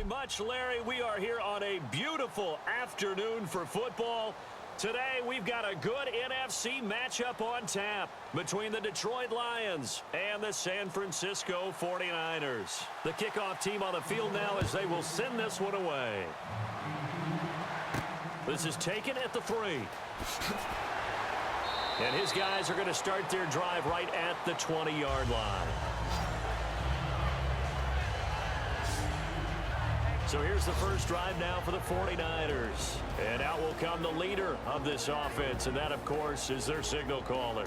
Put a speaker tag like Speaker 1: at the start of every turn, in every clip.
Speaker 1: very much, Larry. We are here on a beautiful afternoon for football. Today, we've got a good NFC matchup on tap between the Detroit Lions and the San Francisco 49ers. The kickoff team on the field now as they will send this one away. This is taken at the 3. And his guys are going to start their drive right at the 20-yard line. So here's the first drive now for the 49ers. And out will come the leader of this offense, and that, of course, is their signal caller.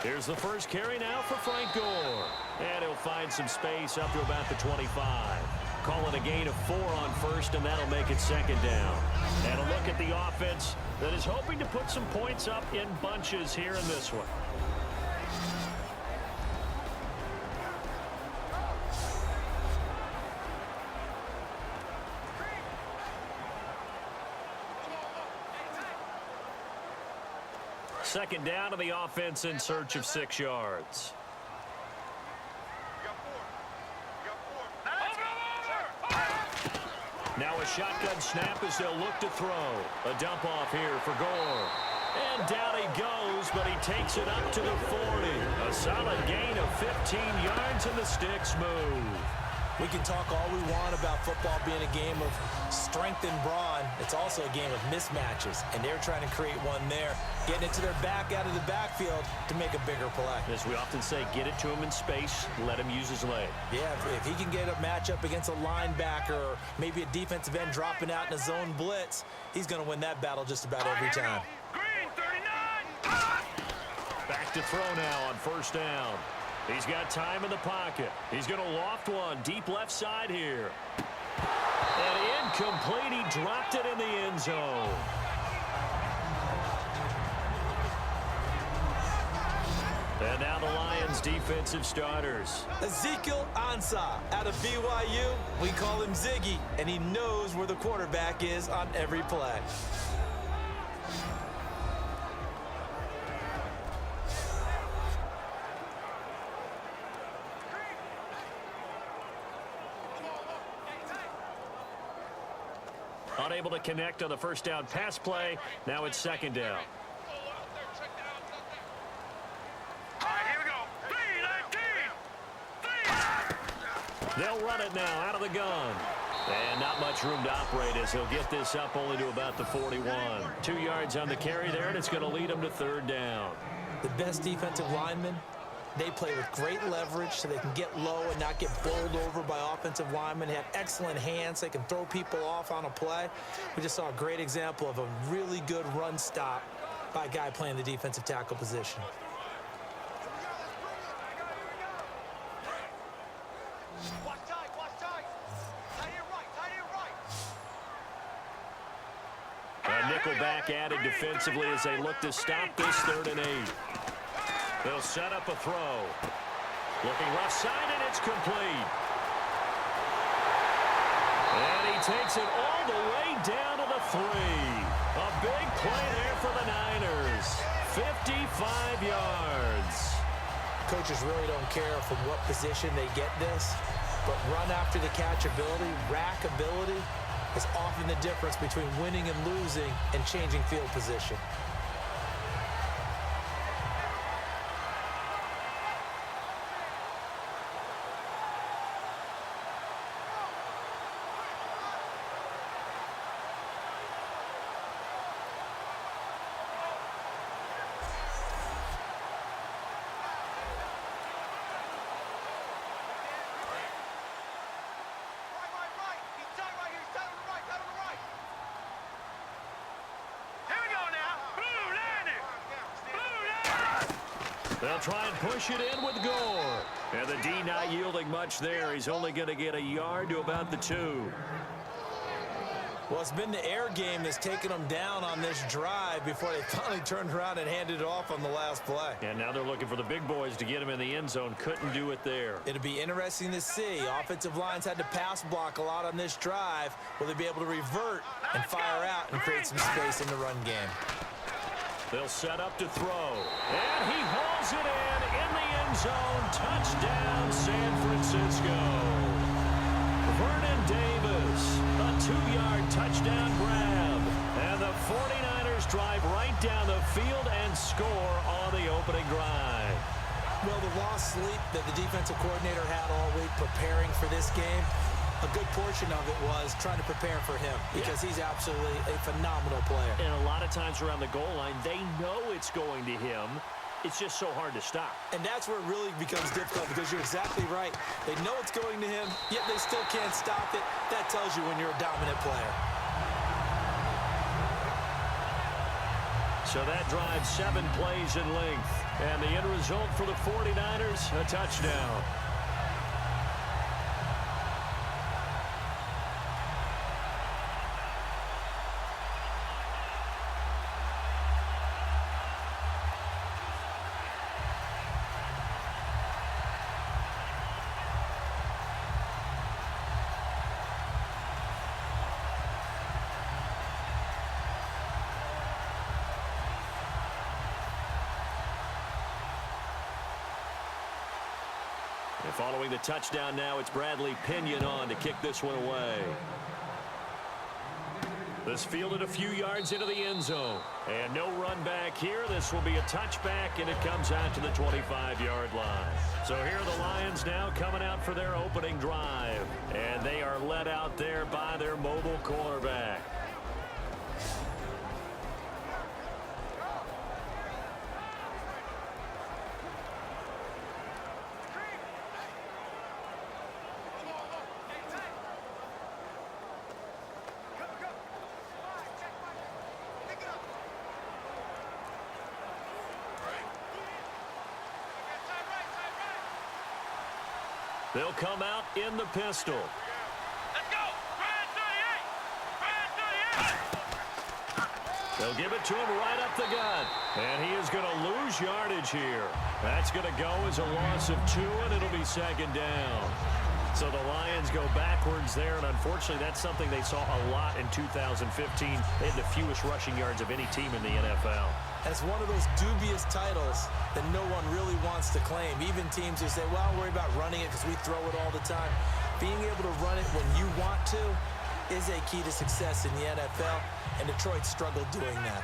Speaker 1: Here's the first carry now for Frank Gore. And he'll find some space up to about the 25. Call it a gain of 4 on first, and that'll make it second down. And a look at the offense that is hoping to put some points up in bunches here in this one. Second down to the offense in search of 6 yards. Now a shotgun snap as they'll look to throw. A dump off here for Gore. And down he goes, but he takes it up to the 40. A solid gain of 15 yards, and the sticks move.
Speaker 2: We can talk all we want about football being a game of strength and brawn. It's also a game of mismatches, and they're trying to create one there, getting it to their back out of the backfield to make a bigger play.
Speaker 1: As we often say, get it to him in space, let him use his leg.
Speaker 2: Yeah, if he can get a matchup against a linebacker or maybe a defensive end dropping out in a zone blitz, he's going to win that battle just about every time.
Speaker 3: Green, 39!
Speaker 1: Back to throw now on first down. He's got time in the pocket. He's going to loft one deep left side here. And incomplete. He dropped it in the end zone. And now the Lions defensive starters.
Speaker 2: Ezekiel Ansah out of BYU. We call him Ziggy, and he knows where the quarterback is on every play.
Speaker 1: Unable to connect on the first down pass play. Now it's second down.
Speaker 3: All right, here we go. 3-19!
Speaker 1: They'll run it now out of the gun. And not much room to operate as he'll get this up only to about the 41. 2 yards on the carry there, and it's going to lead him to third down.
Speaker 2: The best defensive linemen, they play with great leverage so they can get low and not get bowled over by offensive linemen. They have excellent hands. They can throw people off on a play. We just saw a great example of a really good run stop by a guy playing the defensive tackle position.
Speaker 3: Watch tight, watch tight. Tight end right.
Speaker 1: A nickel back added defensively as they look to stop this 3rd and 8. They'll set up a throw. Looking left side, and it's complete. And he takes it all the way down to the 3. A big play there for the Niners. 55 yards.
Speaker 2: Coaches really don't care from what position they get this, but run after the catch ability, rack ability, is often the difference between winning and losing and changing field position.
Speaker 1: They'll try and push it in with Gore. And the D not yielding much there. He's only going to get a yard to about the 2.
Speaker 2: Well, it's been the air game that's taken them down on this drive before they finally turned around and handed it off on the last play.
Speaker 1: And now they're looking for the big boys to get him in the end zone. Couldn't do it there.
Speaker 2: It'll be interesting to see. Offensive lines had to pass block a lot on this drive. Will they be able to revert and fire out and create some space in the run game?
Speaker 1: They'll set up to throw. And he hauls it in the end zone. Touchdown, San Francisco. Vernon Davis, a 2-yard touchdown grab. And the 49ers drive right down the field and score on the opening drive.
Speaker 2: Well, the lost sleep that the defensive coordinator had all week preparing for this game, a good portion of it was trying to prepare for him because he's absolutely a phenomenal player.
Speaker 1: And a lot of times around the goal line, they know it's going to him. It's just so hard to stop.
Speaker 2: And that's where it really becomes difficult because you're exactly right. They know it's going to him, yet they still can't stop it. That tells you when you're a dominant player.
Speaker 1: So that drives 7 plays in length. And the end result for the 49ers, a touchdown. And following the touchdown now, it's Bradley Pinion on to kick this one away. This fielded a few yards into the end zone. And no run back here. This will be a touchback, and it comes out to the 25-yard line. So here are the Lions now coming out for their opening drive. And they are led out there by their mobile quarterback. They'll come out in the pistol.
Speaker 3: Let's go! Brad 38! Brad 38!
Speaker 1: They'll give it to him right up the gut. And he is going to lose yardage here. That's going to go as a loss of 2, and it'll be second down. So the Lions go backwards there, and unfortunately that's something they saw a lot in 2015. They had the fewest rushing yards of any team in the NFL.
Speaker 2: And it's one of those dubious titles that no one really wants to claim. Even teams who say, well, I'll worry about running it because we throw it all the time. Being able to run it when you want to is a key to success in the NFL, and Detroit struggled doing that.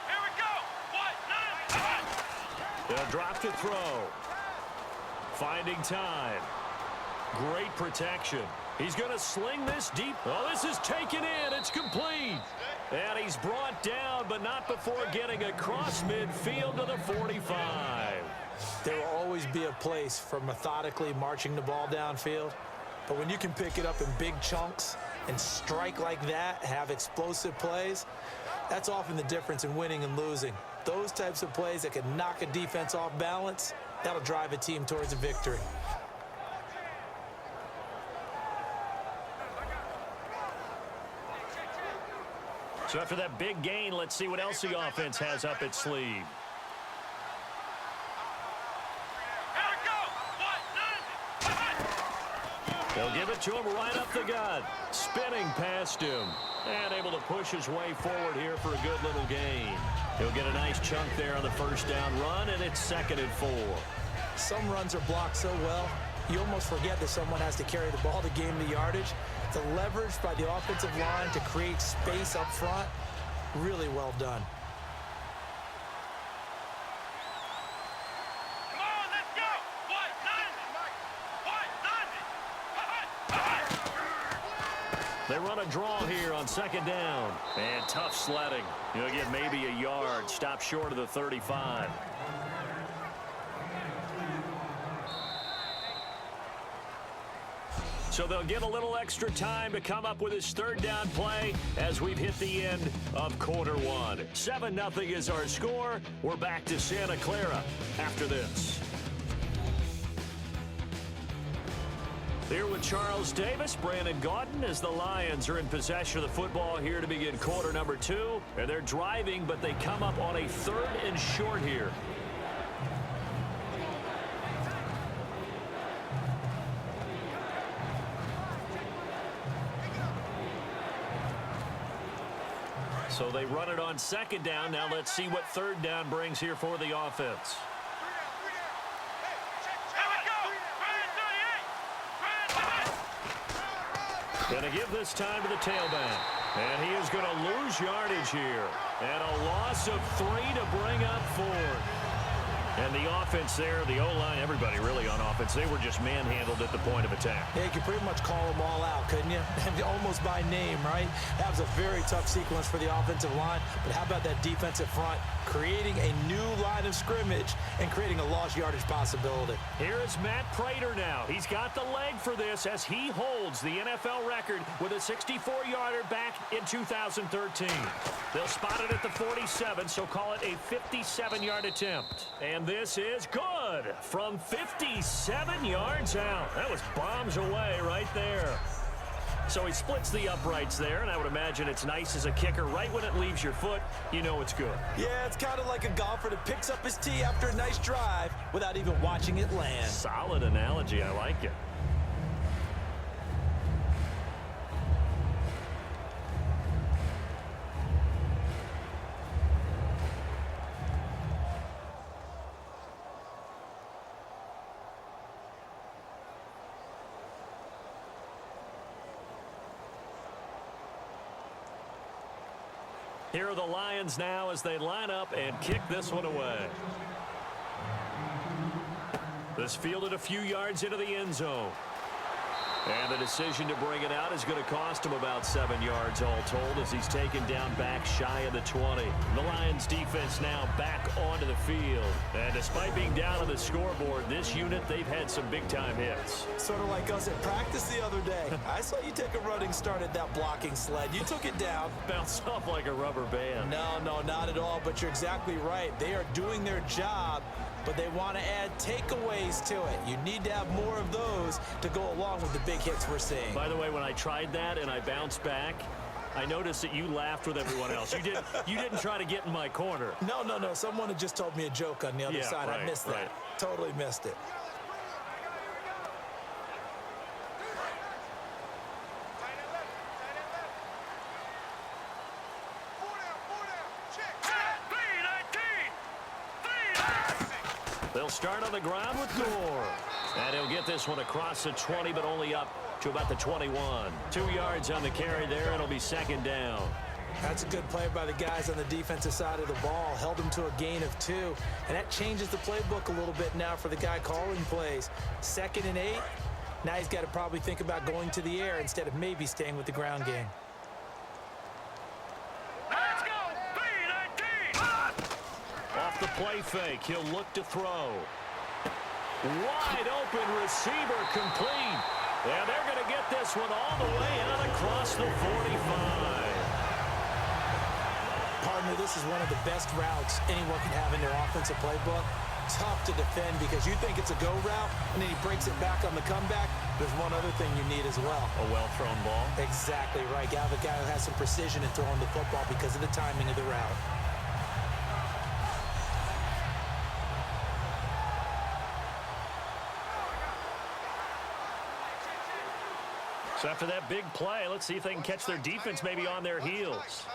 Speaker 3: Here we go! 1, 9,
Speaker 1: They'll drop to throw. Finding time. Great protection. He's going to sling this deep. Oh, this is taken in. It's complete. And he's brought down, but not before getting across midfield to the 45.
Speaker 2: There will always be a place for methodically marching the ball downfield. But when you can pick it up in big chunks and strike like that, have explosive plays, that's often the difference in winning and losing. Those types of plays that can knock a defense off balance, that'll drive a team towards a victory.
Speaker 1: So after that big gain, let's see what else the offense has up its sleeve.
Speaker 3: Here we go! 1, 9,
Speaker 1: They'll give it to him right up the gut. Spinning past him. And able to push his way forward here for a good little gain. He'll get a nice chunk there on the first down run, and it's 2nd and 4.
Speaker 2: Some runs are blocked so well, you almost forget that someone has to carry the ball to gain the yardage. The leverage by the offensive line to create space up front, really well done.
Speaker 3: come on, let's go! 1, 9,
Speaker 1: They run a draw here on 2nd down. And tough sledding. You'll get maybe a yard. Stop short of the 35. So they'll get a little extra time to come up with his 3rd down play as we've hit the end of quarter 1. 7-0 is our score. We're back to Santa Clara after this. Here with Charles Davis, Brandon Gaudin, as the Lions are in possession of the football here to begin quarter number 2. And they're driving, but they come up on a 3rd and short here. So they run it on 2nd down. Now let's see what 3rd down brings here for the offense. Going to give this time to the tailback. And he is going to lose yardage here. And a loss of 3 to bring up 4th. And the offense there, the O-line, everybody really on offense, they were just manhandled at the point of attack.
Speaker 2: Yeah, you could pretty much call them all out, couldn't you? Almost by name, right? That was a very tough sequence for the offensive line. But how about that defensive front creating a new line of scrimmage and creating a lost yardage possibility?
Speaker 1: Here is Matt Prater now. He's got the leg for this as he holds the NFL record with a 64-yarder back in 2013. They'll spot it at the 47, so call it a 57-yard attempt. And this is good from 57 yards out. That was bombs away right there. So he splits the uprights there, and I would imagine it's nice as a kicker. Right when it leaves your foot, you know it's good.
Speaker 2: Yeah, it's kind of like a golfer that picks up his tee after a nice drive without even watching it land.
Speaker 1: Solid analogy. I like it. Here are the Lions now as they line up and kick this one away. This fielded a few yards into the end zone. And the decision to bring it out is going to cost him about 7 yards all told as he's taken down back shy of the 20. The Lions defense now back onto the field. And despite being down on the scoreboard, this unit, they've had some big-time hits.
Speaker 2: Sort of like us at practice the other day. I saw you take a running start at that blocking sled. You took it down.
Speaker 1: Bounced off like a rubber band.
Speaker 2: No, not at all. But you're exactly right. They are doing their job, but they want to add takeaways to it. You need to have more of those to go along with the big hits we're seeing.
Speaker 1: By the way, when I tried that and I bounced back, I noticed that you laughed with everyone else. You didn't try to get in my corner.
Speaker 2: No. Someone had just told me a joke on the other side.
Speaker 1: Right,
Speaker 2: I missed that.
Speaker 1: Right.
Speaker 2: Totally missed it.
Speaker 1: They'll start on the ground with Gore. And he'll get this one across the 20, but only up to about the 21. 2 yards on the carry there, and it'll be 2nd down.
Speaker 2: That's a good play by the guys on the defensive side of the ball. Held them to a gain of 2. And that changes the playbook a little bit now for the guy calling plays. 2nd and 8. Now he's got to probably think about going to the air instead of maybe staying with the ground game.
Speaker 3: Let's go! B-19!
Speaker 1: Off the play fake, he'll look to throw. Wide open receiver complete. And they're going to get this one all the way out across the 45.
Speaker 2: Partner, this is one of the best routes anyone can have in their offensive playbook. Tough to defend because you think it's a go route, and then he breaks it back on the comeback. There's one other thing you need as well.
Speaker 1: A well-thrown ball.
Speaker 2: Exactly right. You have a guy who has some precision in throwing the football because of the timing of the route.
Speaker 1: So after that big play, let's see if they can catch their defense maybe on their heels.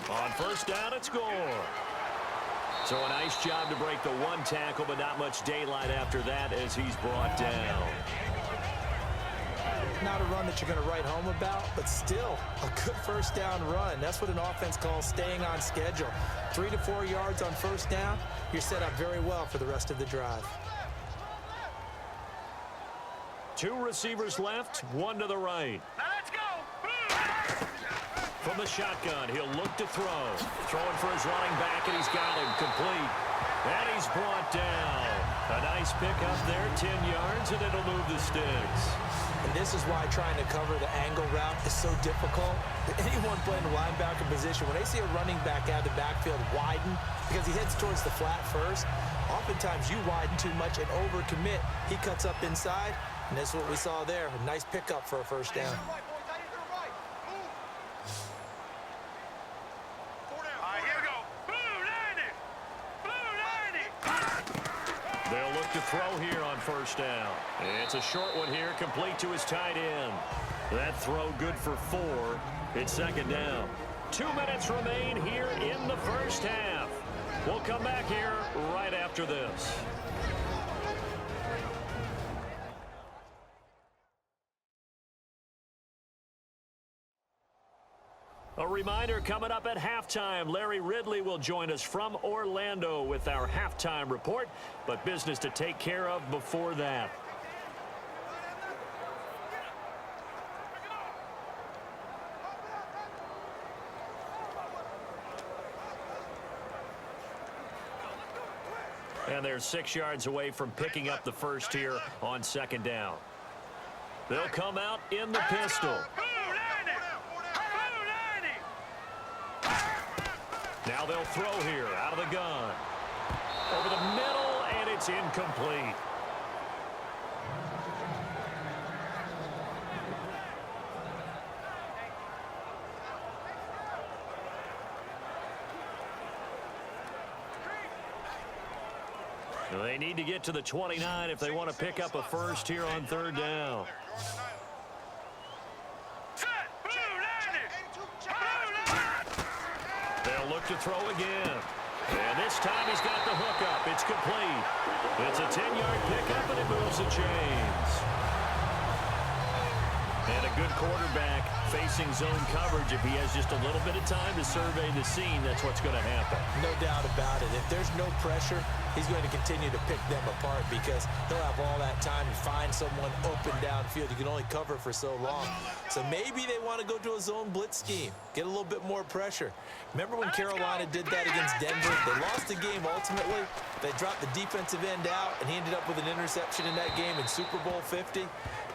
Speaker 1: On 1st down, it's Gore. So a nice job to break the 1 tackle, but not much daylight after that as he's brought down.
Speaker 2: Not a run that you're going to write home about, but still a good 1st down run. That's what an offense calls staying on schedule. 3 to 4 yards on 1st down, you're set up very well for the rest of the drive.
Speaker 1: 2 receivers left, 1 to the right.
Speaker 3: Now let's go!
Speaker 1: From the shotgun, he'll look to throw. Throwing for his running back, and he's got him complete. And he's brought down. A nice pickup there, 10 yards, and it'll move the sticks.
Speaker 2: And this is why trying to cover the angle route is so difficult. Anyone playing the linebacker position, when they see a running back out of the backfield widen, because he heads towards the flat first, oftentimes you widen too much and overcommit. He cuts up inside, and that's what we saw there. A nice pickup for a first down.
Speaker 1: They'll look to throw here on first down. It's a short one here, complete to his tight end. That throw good for 4. It's second down. 2 minutes remain here in the first half. We'll come back here right after this. A reminder coming up at halftime, Larry Ridley will join us from Orlando with our halftime report, but business to take care of before that. And they're 6 yards away from picking up the first here on second down. They'll come out in the pistol. Now they'll throw here out of the gun. Over the middle, and it's incomplete. They need to get to the 29 if they want to pick up a first here on third down. They'll look to throw again. And this time he's got the hook up. It's complete. It's a 10-yard pickup, and it moves the chains. And a good quarterback facing zone coverage. If he has just a little bit of time to survey the scene, that's what's going to happen.
Speaker 2: No doubt about it. If there's no pressure, he's going to continue to pick them apart because he'll have all that time to find someone open downfield. You can only cover for so long. So maybe they want to go to a zone blitz scheme, get a little bit more pressure. Remember when Carolina did that against Denver? They lost the game ultimately. They dropped the defensive end out, and he ended up with an interception in that game in Super Bowl 50.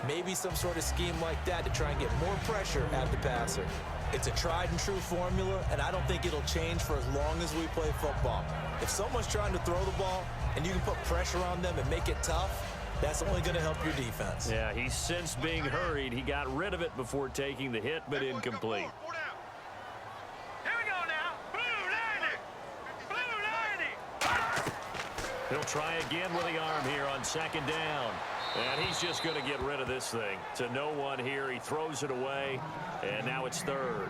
Speaker 2: Maybe some sort of scheme like that to try and get more pressure at the passer. It's a tried and true formula, and I don't think it'll change for as long as we play football. If someone's trying to throw the ball and you can put pressure on them and make it tough, that's only going to help your defense.
Speaker 1: Yeah, he's since being hurried. He got rid of it before taking the hit, but incomplete. He'll try again with the arm here on second down. And he's just going to get rid of this thing. To no one here. He throws it away. And now it's third.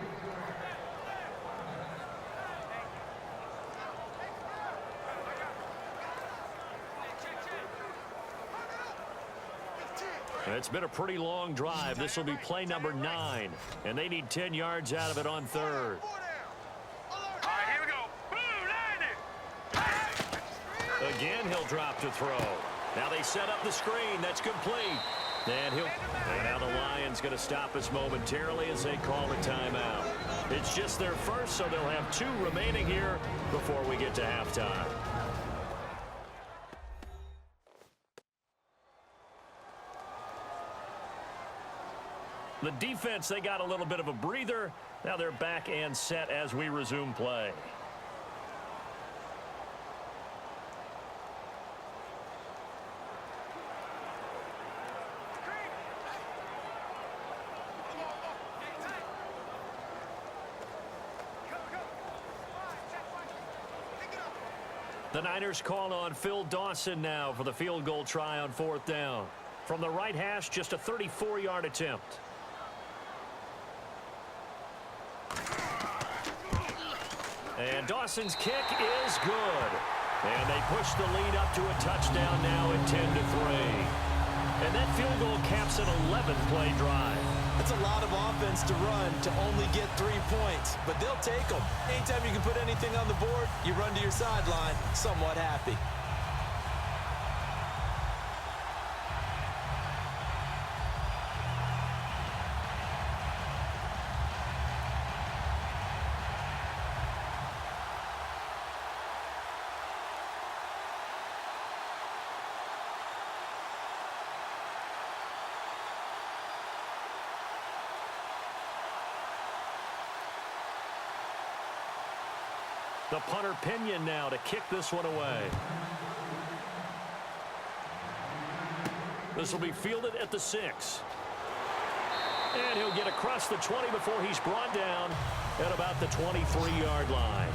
Speaker 1: It's been a pretty long drive. This will be play number 9. And they need 10 yards out of it on third. Again, he'll drop to throw. Now they set up the screen. That's complete. And now the Lions going to stop us momentarily as they call a timeout. It's just their first, so they'll have 2 remaining here before we get to halftime. The defense, they got a little bit of a breather. Now they're back and set as we resume play. The Niners call on Phil Dawson now for the field goal try on fourth down. From the right hash, just a 34-yard attempt. And Dawson's kick is good. And they push the lead up to a touchdown now at 10-3. And that field goal caps an 11-play drive.
Speaker 2: That's a lot of offense to run to only get 3 points, but they'll take them. Anytime you can put anything on the board, you run to your sideline somewhat happy.
Speaker 1: The punter Pinion now to kick this one away. This will be fielded at the 6. And he'll get across the 20 before he's brought down at about the 23-yard line.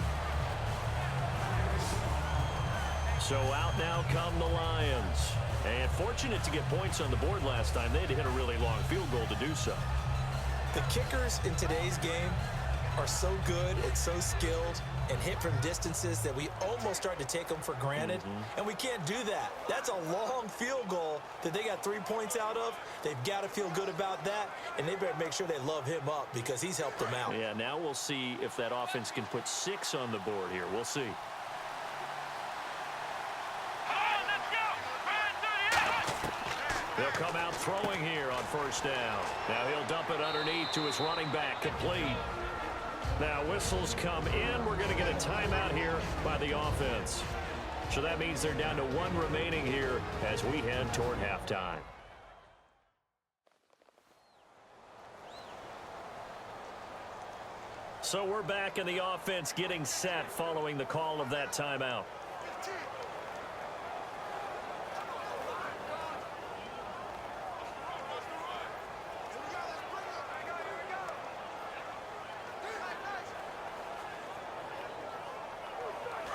Speaker 1: So out now come the Lions. And fortunate to get points on the board last time. They had to hit a really long field goal to do so.
Speaker 2: The kickers in today's game are so good and so skilled and hit from distances that we almost start to take them for granted. And we can't do that. That's a long field goal that they got 3 points out of. They've got to feel good about that, and they better make sure they love him up because he's helped them out.
Speaker 1: Yeah, now we'll see if that offense can put 6 on the board here. We'll see. They'll come out throwing here on first down. Now he'll dump it underneath to his running back, complete. Now whistles come in. We're going to get a timeout here by the offense. So that means they're down to 1 remaining here as we head toward halftime. So we're back in the offense getting set following the call of that timeout.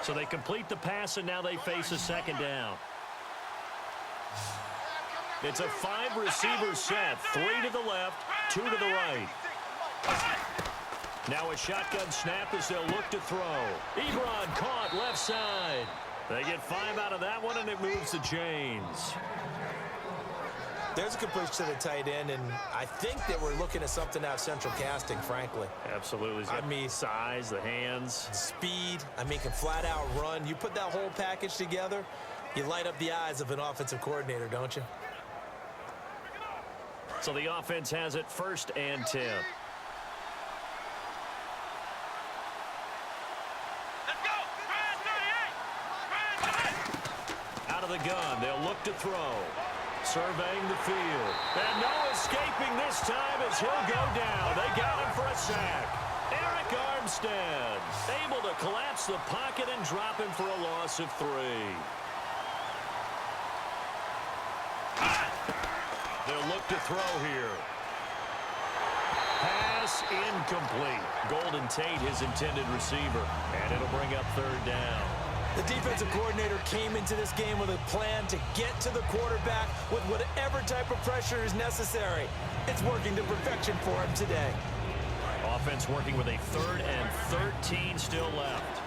Speaker 1: So they complete the pass, and now they face a second down. It's a 5-receiver set. 3 to the left, 2 to the right. Now a shotgun snap as they'll look to throw. Ebron caught left side. They get 5 out of that one, and it moves the chains.
Speaker 2: There's a completion to the tight end, and I think that we're looking at something out of central casting, frankly.
Speaker 1: Absolutely. I mean, size, the hands.
Speaker 2: Speed. I mean, can flat out run. You put that whole package together, you light up the eyes of an offensive coordinator, don't you?
Speaker 1: So the offense has it 1st and 10.
Speaker 3: Let's go!
Speaker 1: Out of the gun, they'll look to throw. Surveying the field. And no escaping this time as he'll go down. They got him for a sack. Eric Armstead able to collapse the pocket and drop him for a loss of 3. They'll look to throw here. Pass incomplete. Golden Tate, his intended receiver. And it'll bring up 3rd down.
Speaker 2: The defensive coordinator came into this game with a plan to get to the quarterback with whatever type of pressure is necessary. It's working to perfection for him today.
Speaker 1: Offense working with a 3rd and 13 still left.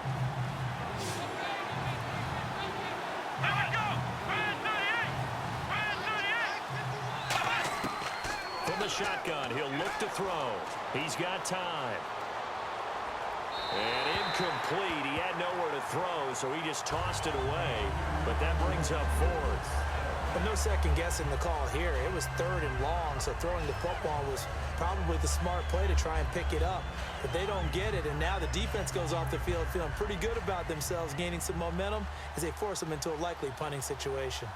Speaker 1: From the shotgun, he'll look to throw. He's got time. And incomplete. He had nowhere to throw, so he just tossed it away. But that brings up 4th.
Speaker 2: But no second guessing the call here. It was 3rd and long, so throwing the football was probably the smart play to try and pick it up. But they don't get it, and now the defense goes off the field feeling pretty good about themselves, gaining some momentum as they force them into a likely punting situation.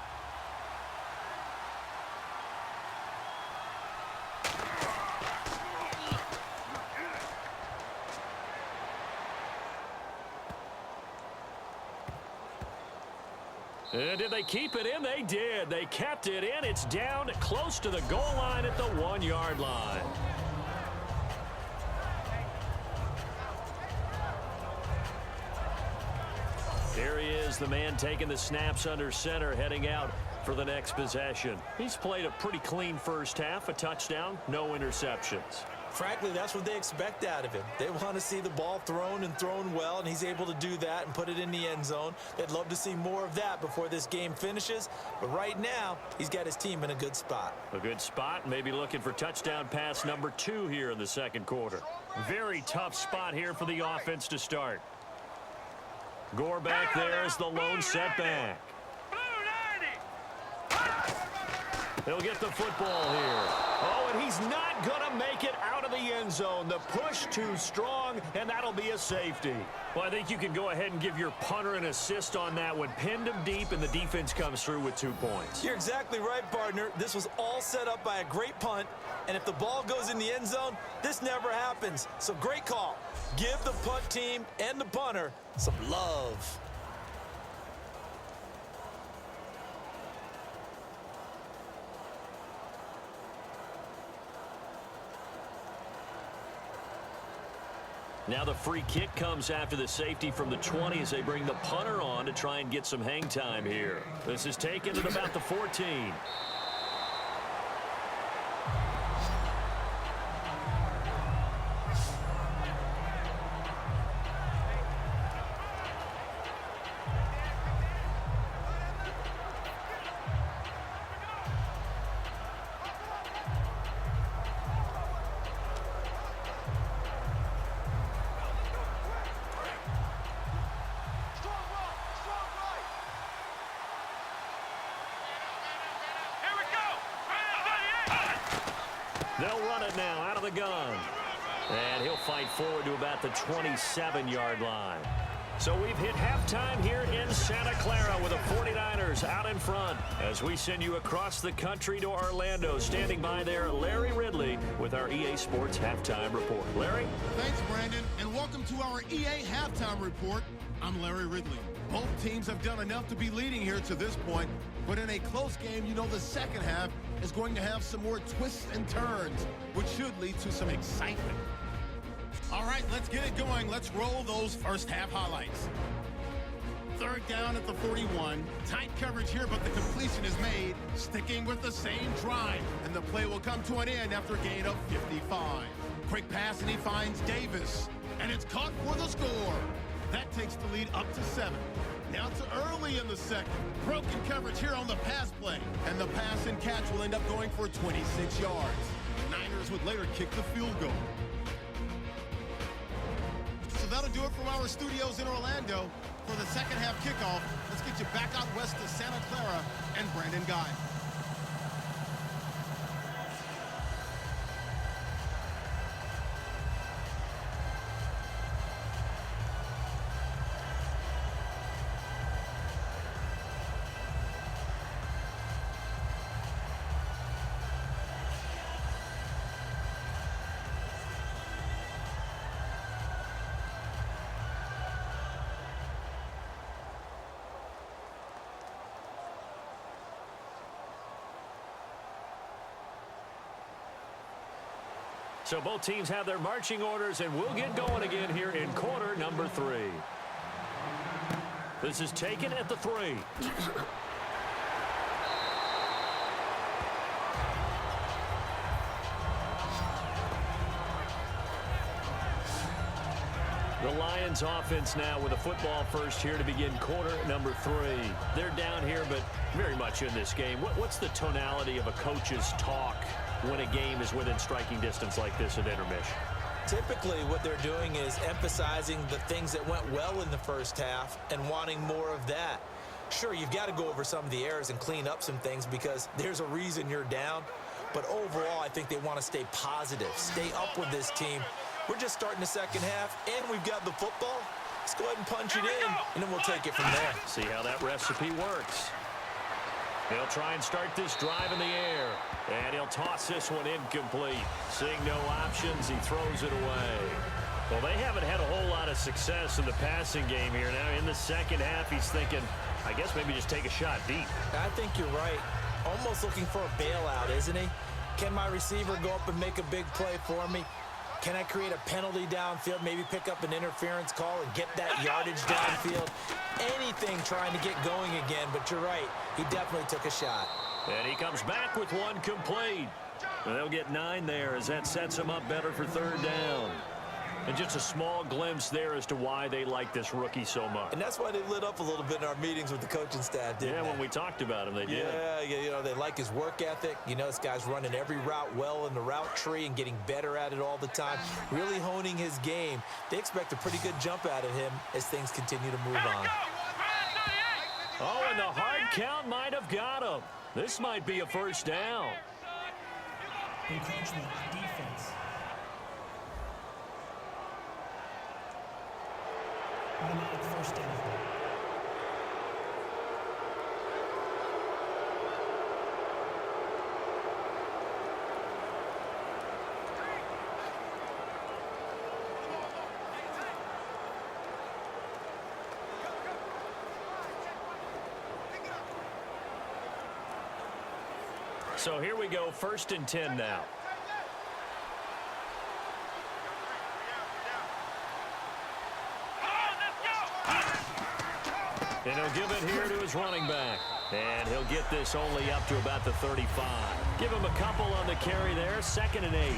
Speaker 1: Did they keep it in? They did. They kept it in. It's down close to the goal line at the 1-yard line. There he is, the man taking the snaps under center, heading out for the next possession. He's played a pretty clean first half, a touchdown, no interceptions.
Speaker 2: Frankly, that's what they expect out of him. They want to see the ball thrown and thrown well, and he's able to do that and put it in the end zone. They'd love to see more of that before this game finishes. But right now, he's got his team in a good spot.
Speaker 1: A good spot, maybe looking for touchdown pass number 2 here in the second quarter. Very tough spot here for the offense to start. Gore back there is the lone setback. He'll get the football here. Oh, and he's not going to make it out of the end zone. The push too strong, and that'll be a safety. Well, I think you can go ahead and give your punter an assist on that one. Pinned him deep, and the defense comes through with 2 points.
Speaker 2: You're exactly right, partner. This was all set up by a great punt, and if the ball goes in the end zone, this never happens. So great call. Give the punt team and the punter some love.
Speaker 1: Now the free kick comes after the safety from the 20 as they bring the punter on to try and get some hang time here. This is taken at about the 14. They'll run it now out of the gun. And he'll fight forward to about the 27-yard line. So we've hit halftime here in Santa Clara with the 49ers out in front. As we send you across the country to Orlando, standing by there, Larry Ridley with our EA Sports Halftime Report. Larry?
Speaker 4: Thanks, Brandon, and welcome to our EA Halftime Report. I'm Larry Ridley. Both teams have done enough to be leading here to this point, but in a close game, you know the second half is going to have some more twists and turns, which should lead to some excitement. All right, let's get it going. Let's roll those first half highlights. Third down at the 41. Tight coverage here, but the completion is made, sticking with the same drive, and the play will come to an end after a gain of 55. Quick pass, and he finds Davis, and it's caught for the score. That takes the lead up to 7. Now to early in the second. Broken coverage here on the pass play. And the pass and catch will end up going for 26 yards. The Niners would later kick the field goal. So that'll do it from our studios in Orlando. For the second half kickoff, let's get you back out west to Santa Clara and Brandon Guy.
Speaker 1: So both teams have their marching orders, and we'll get going again here in quarter number 3. This is taken at the 3. The Lions offense now with a football first here to begin quarter number 3. They're down here, but very much in this game. What's the tonality of a coach's talk when a game is within striking distance like this at intermission?
Speaker 2: Typically, what they're doing is emphasizing the things that went well in the first half and wanting more of that. Sure, you've got to go over some of the errors and clean up some things because there's a reason you're down. But overall, I think they want to stay positive, stay up with this team. We're just starting the second half, and we've got the football. Let's go ahead and punch it in, and then we'll take it from there.
Speaker 1: See how that recipe works. He'll try and start this drive in the air, and he'll toss this one incomplete. Seeing no options, he throws it away. Well, they haven't had a whole lot of success in the passing game here. Now, in the second half, he's thinking, I guess maybe just take a shot deep.
Speaker 2: I think you're right. Almost looking for a bailout, isn't he? Can my receiver go up and make a big play for me? Can I create a penalty downfield, maybe pick up an interference call and get that yardage downfield? Anything trying to get going again, but you're right. He definitely took a shot.
Speaker 1: And he comes back with one complete. And they'll get 9 there as that sets him up better for third down. And just a small glimpse there as to why they like this rookie so much.
Speaker 2: And that's why they lit up a little bit in our meetings with the coaching staff, didn't they?
Speaker 1: When we talked about him, they did.
Speaker 2: Yeah, you know, they like his work ethic. You know, this guy's running every route well in the route tree and getting better at it all the time, really honing his game. They expect a pretty good jump out of him as things continue to move on.
Speaker 1: Oh, and the hard count might have got him. This might be a first down.
Speaker 5: Encroachment, defense. Automatic first down.
Speaker 1: So here we go, 1st and 10 now. And he'll give it here to his running back. And he'll get this only up to about the 35. Give him a couple on the carry there, 2nd and 8.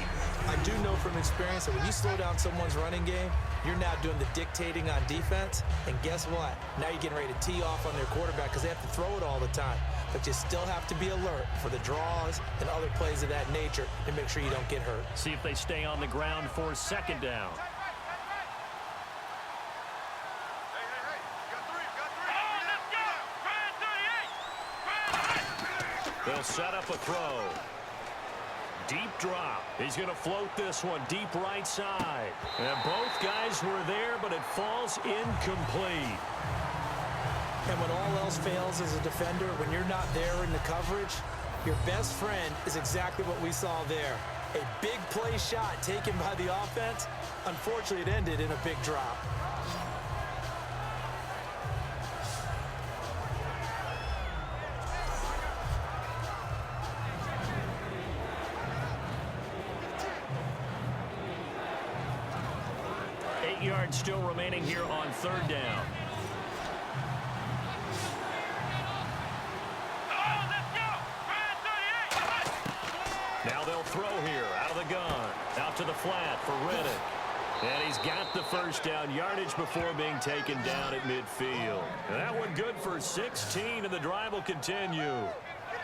Speaker 2: I do know from experience that when you slow down someone's running game, you're now doing the dictating on defense. And guess what? Now you're getting ready to tee off on their quarterback because they have to throw it all the time. But you still have to be alert for the draws and other plays of that nature to make sure you don't get hurt.
Speaker 1: See if they stay on the ground for 2nd down. They'll set up a throw. Deep drop. He's going to float this one deep right side. And both guys were there, but it falls incomplete.
Speaker 2: And when all else fails as a defender, when you're not there in the coverage, your best friend is exactly what we saw there. A big play shot taken by the offense. Unfortunately, it ended in a big drop.
Speaker 1: Yards still remaining here on 3rd down. Now they'll throw here out of the gun. Out to the flat for Reddick. And he's got the first down yardage before being taken down at midfield. And that one good for 16, and the drive will continue.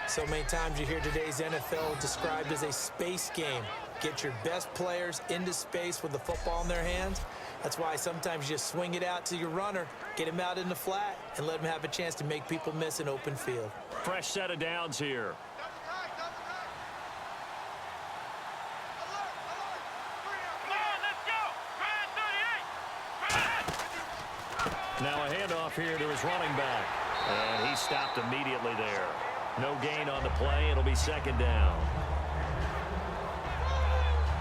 Speaker 2: So many times you hear today's NFL described as a space game. Get your best players into space with the football in their hands. That's why sometimes you just swing it out to your runner, get him out in the flat, and let him have a chance to make people miss an open field.
Speaker 1: Fresh set of downs here. Now a handoff here to his running back. And he stopped immediately there. No gain on the play. It'll be 2nd down.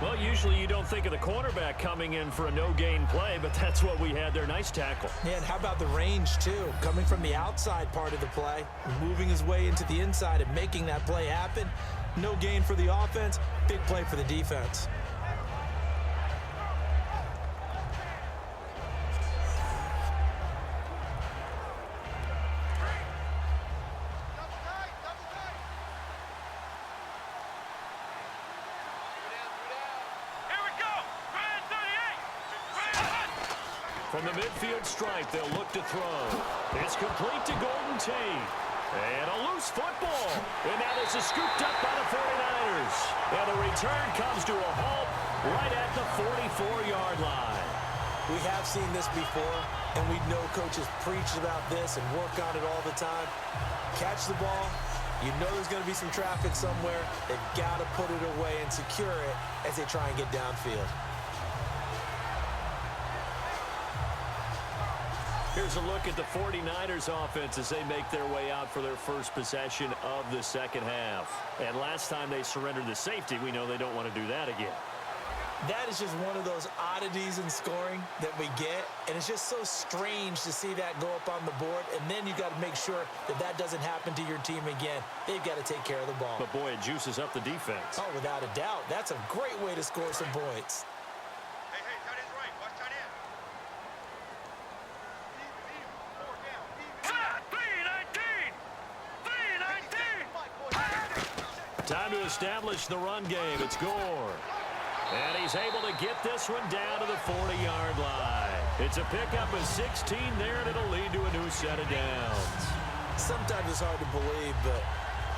Speaker 1: Well, usually you don't think of the cornerback coming in for a no-gain play, but that's what we had there. Nice tackle.
Speaker 2: Yeah, and how about the range, too? Coming from the outside part of the play, moving his way into the inside and making that play happen. No gain for the offense, big play for the defense.
Speaker 1: From the midfield stripe, they'll look to throw. It's complete to Golden Tate. And a loose football. And now this is scooped up by the 49ers. And the return comes to a halt right at the 44-yard line.
Speaker 2: We have seen this before, and we know coaches preach about this and work on it all the time. Catch the ball. You know there's going to be some traffic somewhere. They've got to put it away and secure it as they try and get downfield.
Speaker 1: Here's a look at the 49ers offense as they make their way out for their first possession of the 2nd half. And last time they surrendered the safety, we know they don't want to do that again.
Speaker 2: That is just one of those oddities in scoring that we get, and it's just so strange to see that go up on the board, and then you got to make sure that that doesn't happen to your team again. They've got to take care of the ball.
Speaker 1: But boy, it juices up the defense.
Speaker 2: Oh, without a doubt. That's a great way to score some points.
Speaker 3: Hey, tight end's right. Watch tight end.
Speaker 1: Time to establish the run game. It's Gore. And he's able to get this one down to the 40-yard line. It's a pickup of 16 there, and it'll lead to a new set of downs.
Speaker 2: Sometimes it's hard to believe, but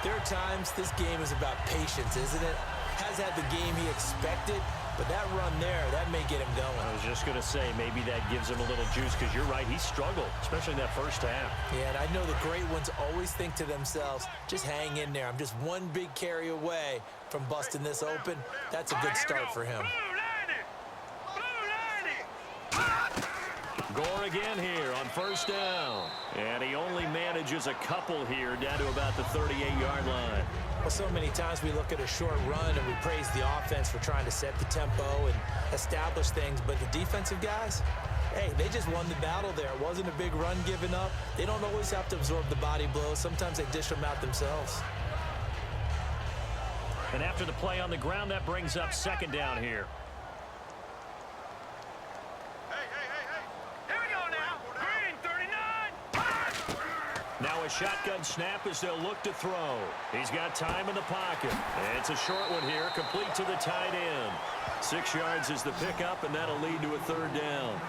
Speaker 2: there are times this game is about patience, isn't it? Has had the game he expected, But that run there, that may get him going.
Speaker 1: I was just going to say, maybe that gives him a little juice because you're right, he struggled, especially in that first half.
Speaker 2: Yeah, and I know the great ones always think to themselves, just hang in there. I'm just one big carry away from busting this open. That's a good start for him.
Speaker 1: Gore again here on first down. And he only manages a couple here down to about the 38-yard line.
Speaker 2: Well, so many times we look at a short run and we praise the offense for trying to set the tempo and establish things. But the defensive guys, hey, they just won the battle there. It wasn't a big run given up. They don't always have to absorb the body blows. Sometimes they dish them out themselves.
Speaker 1: And after the play on the ground, that brings up second down here. Now a shotgun snap as they'll look to throw. He's got time in the pocket. And it's a short one here, complete to the tight end. 6 yards is the pickup, and that'll lead to a third down.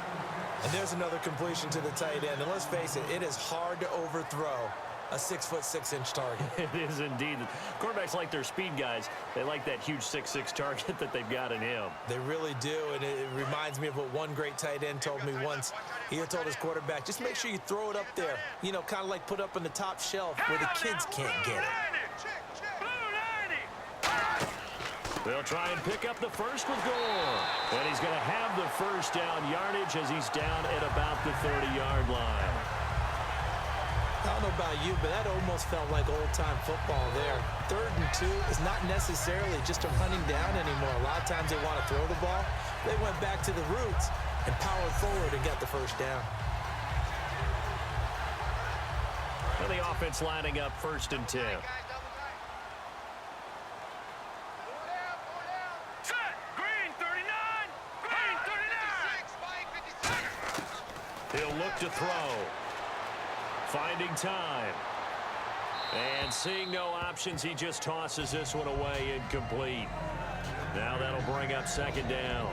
Speaker 2: And there's another completion to the tight end. And let's face it, it is hard to overthrow a 6'6" target.
Speaker 1: It is indeed. Quarterbacks like their speed guys. They like that huge 6'6" target that they've got in him.
Speaker 2: They really do, and it reminds me of what one great tight end told me once. He had told his quarterback, just make sure you throw it up there, you know, kind of like put up on the top shelf where the kids can't get it.
Speaker 1: They'll try and pick up the first with Gore. And he's going to have the first down yardage as he's down at about the 30-yard line.
Speaker 2: I don't know about you, but that almost felt like old-time football there. 3rd and 2 is not necessarily just a running down anymore. A lot of times they want to throw the ball. They went back to the roots and powered forward and got the first down.
Speaker 1: And the offense lining up 1st and 10. He'll look to throw. Finding time. And seeing no options, he just tosses this one away incomplete. Now that'll bring up second down.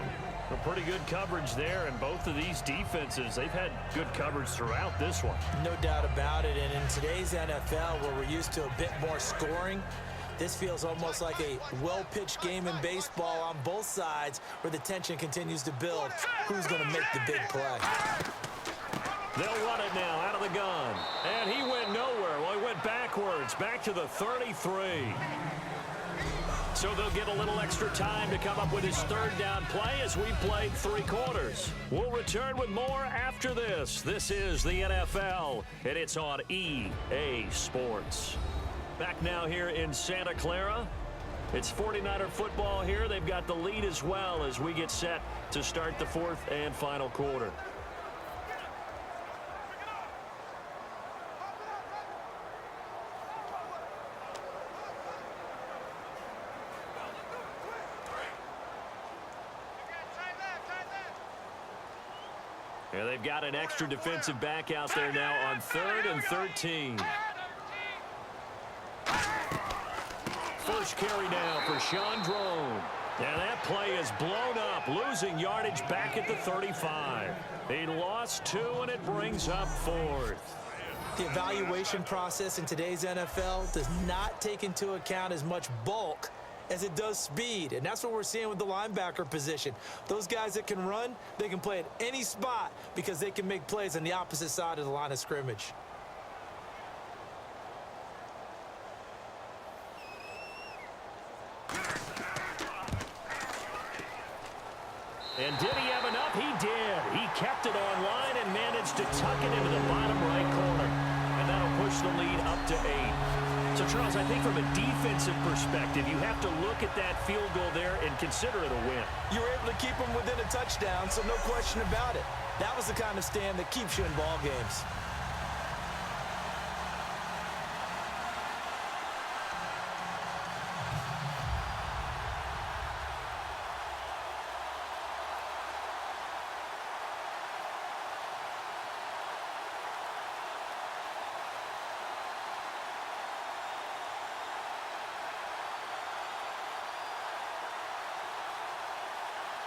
Speaker 1: A pretty good coverage there, and both of these defenses, they've had good coverage throughout this one.
Speaker 2: No doubt about it, and in today's NFL, where we're used to a bit more scoring, this feels almost like a well-pitched game in baseball on both sides where the tension continues to build. Who's going to make the big play?
Speaker 1: They'll run it now out of the gun. And he went nowhere. Well, he went backwards, back to the 33. So they'll get a little extra time to come up with his 3rd down play as we played 3 quarters. We'll return with more after this. This is the NFL, and it's on EA Sports. Back now here in Santa Clara. It's 49er football here. They've got the lead as well as we get set to start the 4th and final quarter. Yeah, they've got an extra defensive back out there now on 3rd and 13. First carry now for Sean Drone. And that play is blown up, losing yardage back at the 35. He lost 2, and it brings up 4th.
Speaker 2: The evaluation process in today's NFL does not take into account as much bulk as it does speed, and that's what we're seeing with the linebacker position. Those guys that can run, they can play at any spot because they can make plays on the opposite side of the line of scrimmage.
Speaker 1: And did he have enough? He did. He kept it on line and managed to tuck it into the bottom right corner. And that'll push the lead up to 8. So, Charles, I think from a defensive perspective, you have to look at that field goal there and consider it a win.
Speaker 2: You were able to keep them within a touchdown, so no question about it. That was the kind of stand that keeps you in ball games.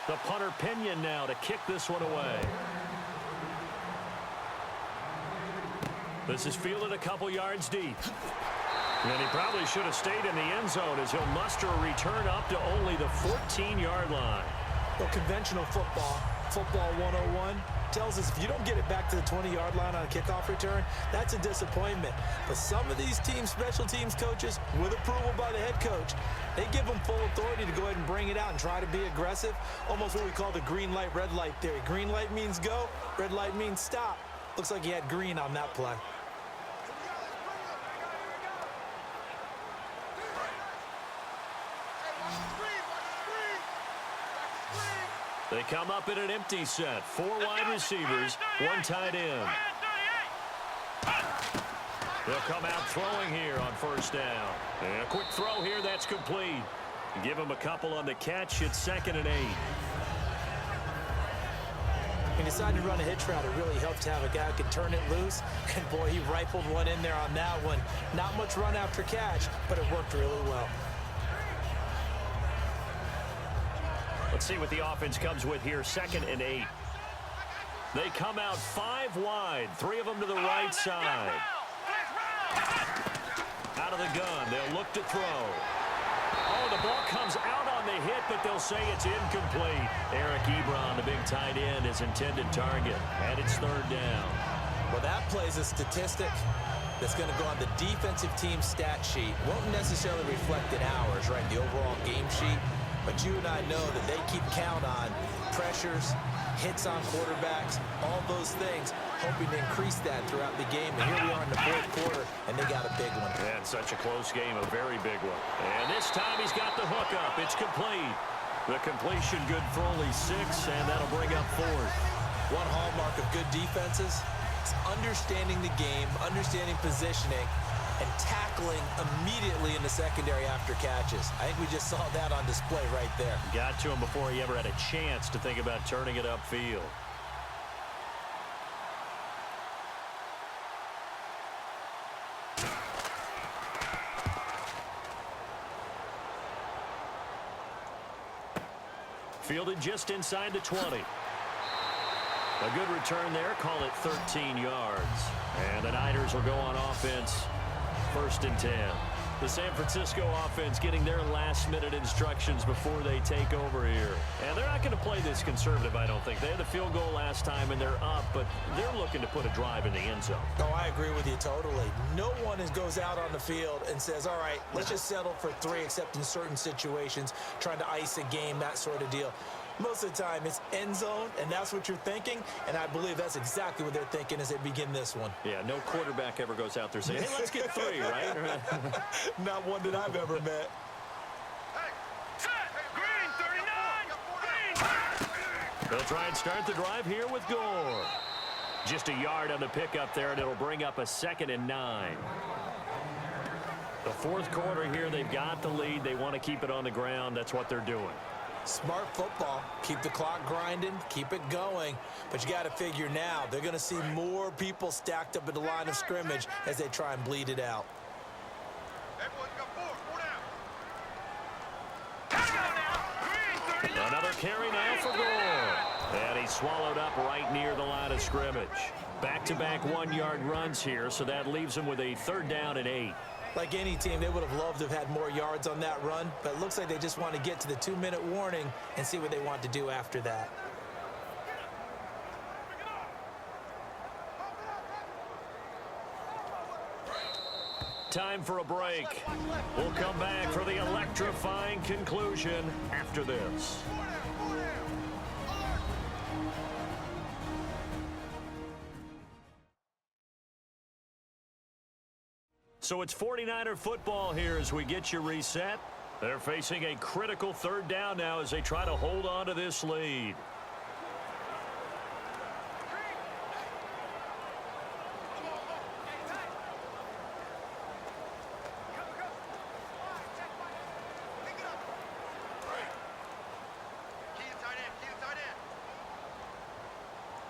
Speaker 1: The punter Pinion now to kick this one away. This is fielded a couple yards deep. And he probably should have stayed in the end zone as he'll muster a return up to only the 14-yard line.
Speaker 2: Well, conventional football, football 101, tells us if you don't get it back to the 20-yard line on a kickoff return, that's a disappointment. But some of these teams, special teams coaches, with approval by the head coach, they give them full authority to go ahead and bring it out and try to be aggressive, almost what we call the green light, red light theory. Green light means go, red light means stop. Looks like he had green on that play.
Speaker 1: They come up in an empty set. 4 wide receivers, 1 tight end. They'll come out throwing here on first down. And a quick throw here, that's complete. Give him a couple on the catch. It's 2nd and 8.
Speaker 2: He decided to run a hitch route. It really helped to have a guy who could turn it loose. And, boy, he rifled one in there on that one. Not much run after catch, but it worked really well.
Speaker 1: Let's see what the offense comes with here. 2nd and 8. They come out 5 wide. 3 of them to the right side. Out of the gun. They'll look to throw. Oh, the ball comes out on the hit, but they'll say it's incomplete. Eric Ebron, the big tight end, is intended target. And it's 3rd down.
Speaker 2: Well, that plays a statistic that's going to go on the defensive team stat sheet. Won't necessarily reflect in ours, right, the overall game sheet. But you and I know that they keep count on pressures, hits on quarterbacks, all those things, hoping to increase that throughout the game. And here we are in the 4th quarter, and they got a big one.
Speaker 1: And such a close game, a very big one. And this time he's got the hook up. It's complete. The completion good for only 6, and that'll bring up 4th.
Speaker 2: One hallmark of good defenses is understanding the game, understanding positioning, and tackling immediately in the secondary after catches. I think we just saw that on display right there.
Speaker 1: Got to him before he ever had a chance to think about turning it upfield. Fielded just inside the 20. A good return there. Call it 13 yards. And the Niners will go on offense. 1st and 10. The San Francisco offense getting their last-minute instructions before they take over here. And they're not going to play this conservative, I don't think. They had the field goal last time, and they're up, but they're looking to put a drive in the end zone.
Speaker 2: Oh, I agree with you totally. No one goes out on the field and says, all right, let's just settle for 3, except in certain situations, trying to ice a game, that sort of deal. Most of the time, it's end zone, and that's what you're thinking, and I believe that's exactly what they're thinking as they begin this one.
Speaker 1: Yeah, no quarterback ever goes out there saying, hey, let's get 3, right?
Speaker 2: Not one that I've ever met.
Speaker 1: They'll try and start the drive here with Gore. Just a yard on the pickup there, and it'll bring up a 2nd and 9. The 4th quarter here, they've got the lead. They want to keep it on the ground. That's what they're doing.
Speaker 2: Smart football. Keep the clock grinding, keep it going. But you got to figure now, they're going to see more people stacked up at the line of scrimmage as they try and bleed it out.
Speaker 1: Another carry now for Gore. And he's swallowed up right near the line of scrimmage. Back-to-back 1-yard runs here, so that leaves him with a 3rd down and 8.
Speaker 2: Like any team, they would have loved to have had more yards on that run, but it looks like they just want to get to the 2-minute warning and see what they want to do after that.
Speaker 1: Time for a break. We'll come back for the electrifying conclusion after this. So it's 49er football here as we get you reset. They're facing a critical 3rd down now as they try to hold on to this lead.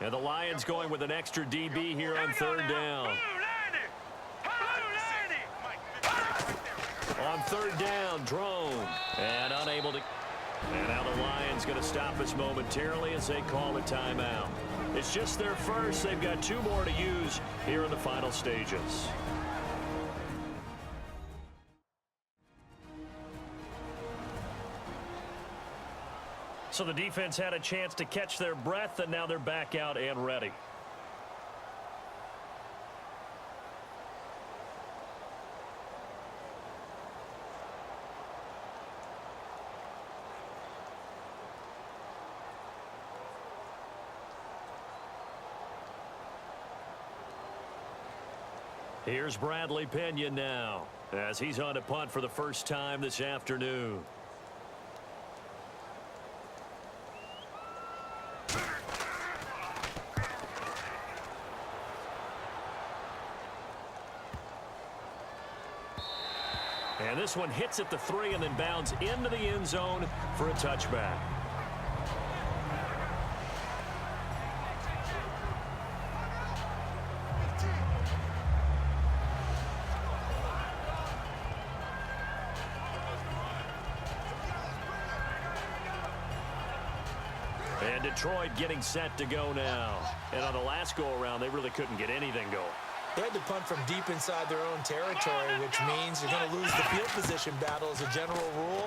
Speaker 1: And the Lions going with an extra DB here on 3rd down. On 3rd down, drone. And unable to... And now the Lions going to stop us momentarily as they call a timeout. It's just their first. They've got 2 more to use here in the final stages. So the defense had a chance to catch their breath, and now they're back out and ready. Here's Bradley Pena now, as he's on to punt for the first time this afternoon. And this one hits at the 3 and then bounds into the end zone for a touchback. And Detroit getting set to go now. And on the last go-around, they really couldn't get anything going.
Speaker 2: They had to punt from deep inside their own territory, which means you're going to lose the field position battle as a general rule.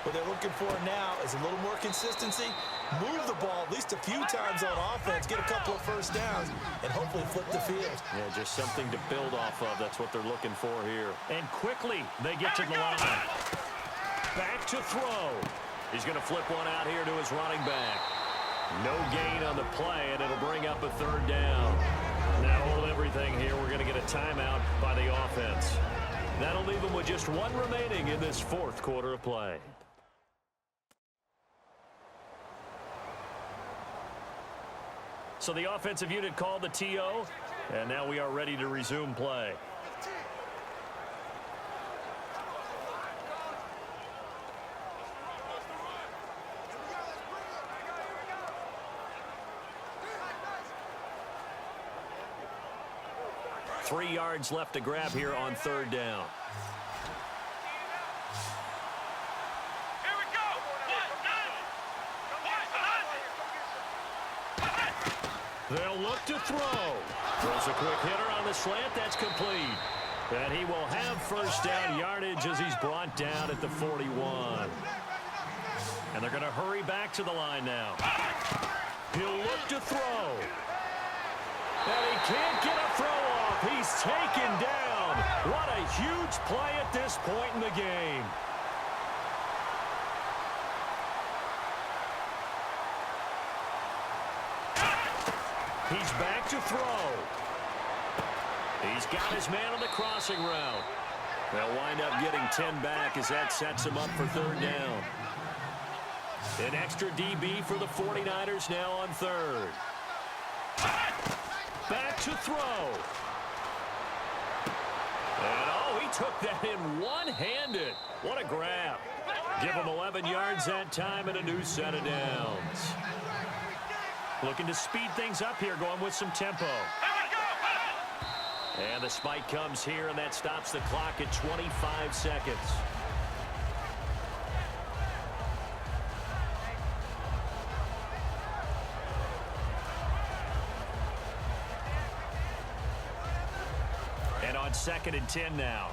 Speaker 2: What they're looking for now is a little more consistency, move the ball at least a few times on offense, get a couple of first downs, and hopefully flip the field.
Speaker 1: Yeah, just something to build off of. That's what they're looking for here. And quickly, they get to the line. Back to throw. He's going to flip one out here to his running back. No gain on the play, and it'll bring up a third down. Now hold everything here. We're going to get a timeout by the offense. That'll leave them with just one remaining in this fourth quarter of play. So the offensive unit called the TO, and now we are ready to resume play. Three yards left to grab here on third down.
Speaker 3: Here we go.
Speaker 1: They'll look to throw. Throws a quick hitter on the slant. That's complete. And he will have first down yardage as he's brought down at the 41. And they're going to hurry back to the line now. He'll look to throw. And he can't get a throw off. He's taken down. What a huge play at this point in the game. He's back to throw. He's got his man on the crossing route. They'll wind up getting 10 back as that sets him up for third down. An extra DB for the 49ers now on third. Back to throw. And oh, he took that in one-handed. What a grab. Give him 11 yards that time and a new set of downs. Looking to speed things up here, going with some tempo. And the spike comes here, and that stops the clock at 25 seconds. And on 2nd and 10 now.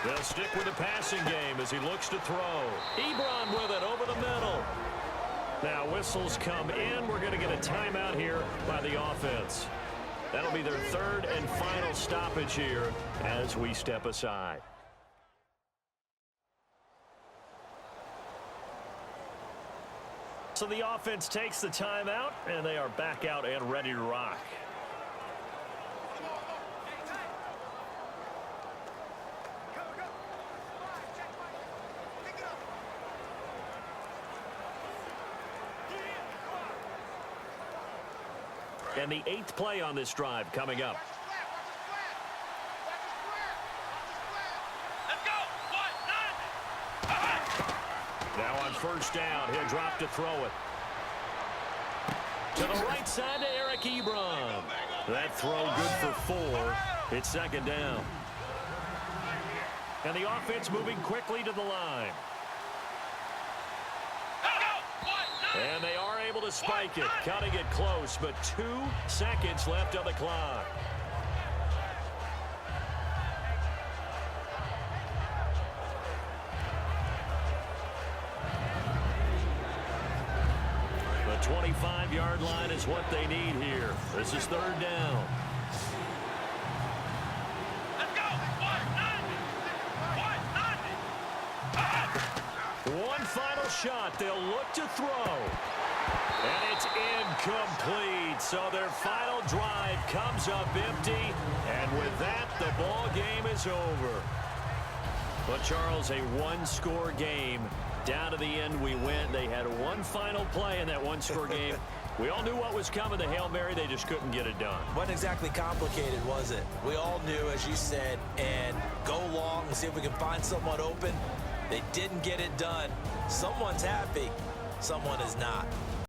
Speaker 1: They'll stick with the passing game as he looks to throw. Ebron with it over the middle. Now whistles come in. We're going to get a timeout here by the offense. That'll be their third and final stoppage here as we step aside. So the offense takes the timeout, and they are back out and ready to rock. And the 8th play on this drive coming up. Now on first down, he'll drop to throw it. To the right side to Eric Ebron. That throw good for 4. It's second down. And the offense moving quickly to the line. And they are able to spike it, cutting it close, but 2 seconds left on the clock. The 25-yard line is what they need here. This is third down.
Speaker 3: Let's go.
Speaker 1: One final shot. They'll look to throw. And it's incomplete. So their final drive comes up empty. And with that, the ball game is over. But, Charles, a one-score game. Down to the end we went. They had one final play in that one-score game. We all knew what was coming. The Hail Mary, they just couldn't get it done.
Speaker 2: Wasn't exactly complicated, was it? We all knew, as you said, and go long and see if we can find someone open. They didn't get it done. Someone's happy. Someone is not.